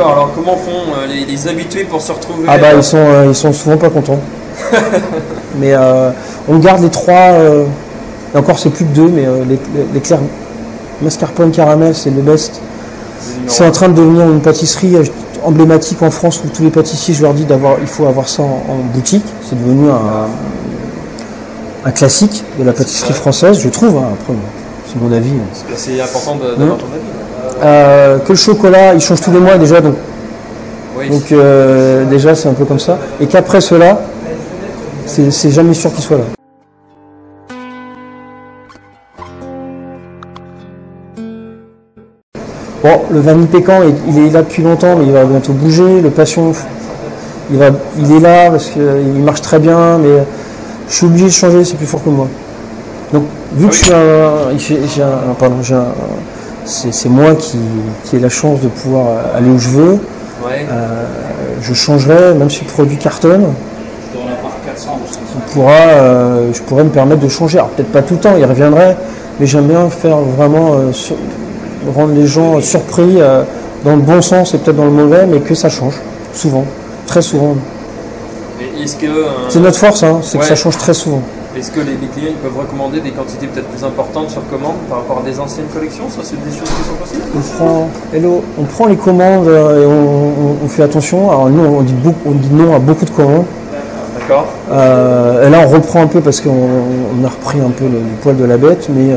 D'accord, alors comment font les habitués pour se retrouver? Ah bah ils sont souvent pas contents. Mais on garde les trois, et encore c'est plus que deux, mais l'éclair mascarpone caramel c'est le best. C'est en train de devenir une pâtisserie emblématique en France où tous les pâtissiers, je leur dis il faut avoir ça en boutique. C'est devenu un classique de la pâtisserie française, je trouve. Hein. Après, c'est mon avis. C'est important d'avoir ton avis. Que le chocolat, il change tous les mois déjà, donc oui. Donc déjà c'est un peu comme ça. Et qu'après cela, c'est jamais sûr qu'il soit là. Bon, le vanille pécan, il est là depuis longtemps, mais il va bientôt bouger. Le passion, il est là parce qu'il marche très bien, mais je suis obligé de changer, c'est plus fort que moi. Donc vu que c'est moi qui ai la chance de pouvoir aller où je veux. Ouais. Je changerai, même si le produit cartonne, je pourrais me permettre de changer. Alors peut-être pas tout le temps, il reviendrait, mais j'aime bien faire vraiment rendre les gens surpris dans le bon sens et peut-être dans le mauvais, mais que ça change, souvent, très souvent. C'est notre force, hein, c'est que ça change très souvent. Est-ce que les clients peuvent recommander des quantités peut-être plus importantes sur commande par rapport à des anciennes collections? Ça, c'est des choses qui sont possibles? On prend les commandes et on fait attention. Alors nous, on dit non à beaucoup de commandes. D'accord. Et là, on reprend un peu parce qu'on a repris un peu le poil de la bête, mais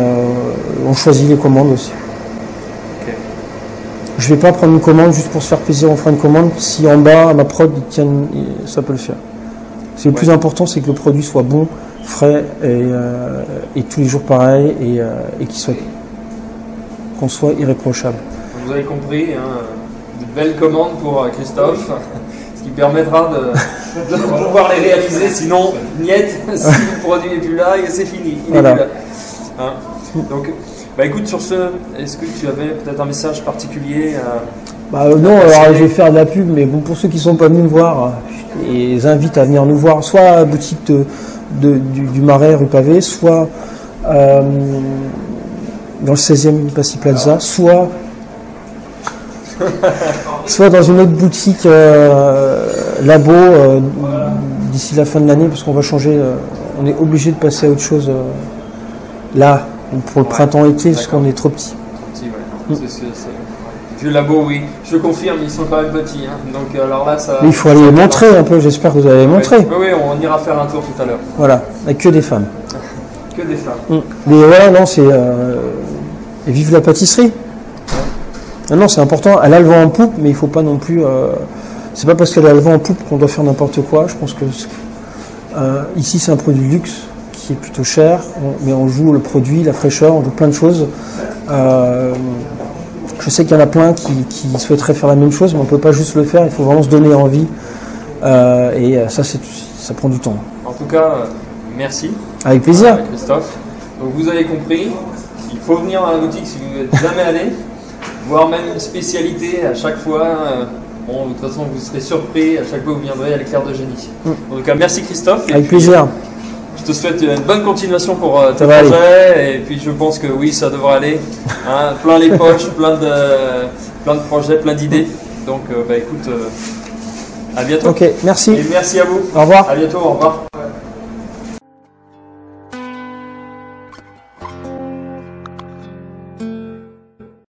on choisit les commandes aussi. Okay. Je ne vais pas prendre une commande juste pour se faire plaisir, on fera une commande. Si en bas, ma prod, ça peut le faire. Le plus important, c'est que le produit soit bon, frais et tous les jours pareil et qu'on soit irréprochable. Vous avez compris, hein, de belles commandes pour Christophe, ce qui permettra de pouvoir les réaliser, sinon niet, si le produit n'est plus là, c'est fini, il n'est plus là. Hein. Donc, écoute, sur ce, est-ce que tu avais peut-être un message particulier non, alors je vais faire de la pub, mais bon, pour ceux qui ne sont pas venus me voir, je les invite à venir nous voir, soit à la boutique du Marais, rue Pavée, soit dans le 16e Passy Plaza, soit dans une autre boutique labo d'ici la fin de l'année, parce qu'on va changer, on est obligé de passer à autre chose là, pour le printemps-été, parce qu'on est trop petit. Vieux labo, oui, je confirme, ils sont quand même petits. Hein. Donc, alors là, ça. Mais il faut aller les montrer un peu, j'espère que vous allez les montrer. Oui, on ira faire un tour tout à l'heure. Voilà, avec que des femmes. Que des femmes. Mais voilà, non, c'est. Et vive la pâtisserie. Non, c'est important. Elle a le vent en poupe, mais il ne faut pas non plus. C'est pas parce qu'elle a le vent en poupe qu'on doit faire n'importe quoi. Je pense que ici, c'est un produit de luxe qui est plutôt cher, mais on joue le produit, la fraîcheur, on joue plein de choses. Je sais qu'il y en a plein qui souhaiteraient faire la même chose, mais on ne peut pas juste le faire, il faut vraiment se donner envie. Et ça prend du temps. En tout cas, merci. Avec plaisir. Christophe. Donc vous avez compris, il faut venir dans la boutique si vous n'êtes jamais allé, voir même une spécialité à chaque fois. Bon, de toute façon, vous serez surpris à chaque fois que vous viendrez à l'éclair de génie. En tout cas, merci Christophe. Avec plaisir. Je te souhaite une bonne continuation pour tes projets et puis je pense que oui, ça devrait aller. Hein, plein les poches, plein de projets, plein d'idées. Donc écoute, à bientôt. Ok, merci. Et merci à vous. Au revoir. À bientôt, au revoir.